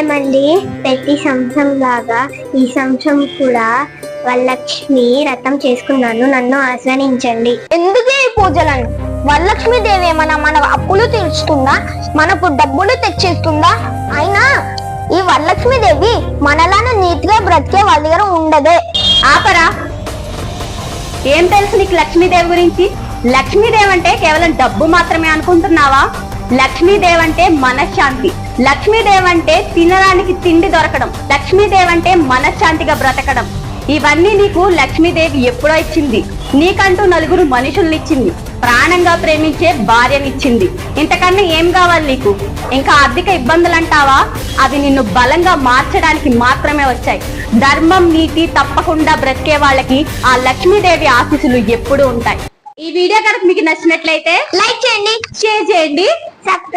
ఏమండి, ప్రతి సంవత్సరం లాగా ఈ సంవత్సరం కూడా వరలక్ష్మి వ్రతం చేసుకున్నాను, నన్ను ఆశ్రయించండి. ఎందుకే ఈ పూజలను? వరలక్ష్మి దేవి ఏమన్నా మన అప్పులు తీర్చుతుందా? మనకు డబ్బులు తెచ్చిస్తుందా? అయినా ఈ వరలక్ష్మి దేవి మనలానే నీతిగా బ్రతికే వాళ్ళ దగ్గర ఉండదే. ఆపరా, ఏం తెలుసు నీకు లక్ష్మీదేవి గురించి? లక్ష్మీదేవి అంటే కేవలం డబ్బు మాత్రమే అనుకుంటున్నావా? లక్ష్మీదేవి అంటే మనశ్శాంతి. లక్ష్మీదేవి అంటే తినడానికి తిండి దొరకడం. లక్ష్మీదేవి అంటే మనశ్శాంతిగా బ్రతకడం. ఇవన్నీ నీకు లక్ష్మీదేవి ఎప్పుడో ఇచ్చింది. నీకంటూ నలుగురు మనుషుల్ని ఇచ్చింది, ప్రాణంగా ప్రేమించే భార్యనిచ్చింది. ఇంతకన్నా ఏం కావాలి నీకు? ఇంకా ఆర్థిక ఇబ్బందులు అంటావా? అవి నిన్ను బలంగా మార్చడానికి మాత్రమే వచ్చాయి. ధర్మం నీతి తప్పకుండా బ్రతికే వాళ్ళకి ఆ లక్ష్మీదేవి ఆశీస్సులు ఎప్పుడూ ఉంటాయి. ఈ వీడియో కనుక మీకు నచ్చినట్లయితే లైక్ చేయండి, షేర్ చేయండి, సబ్స్క్రైబ్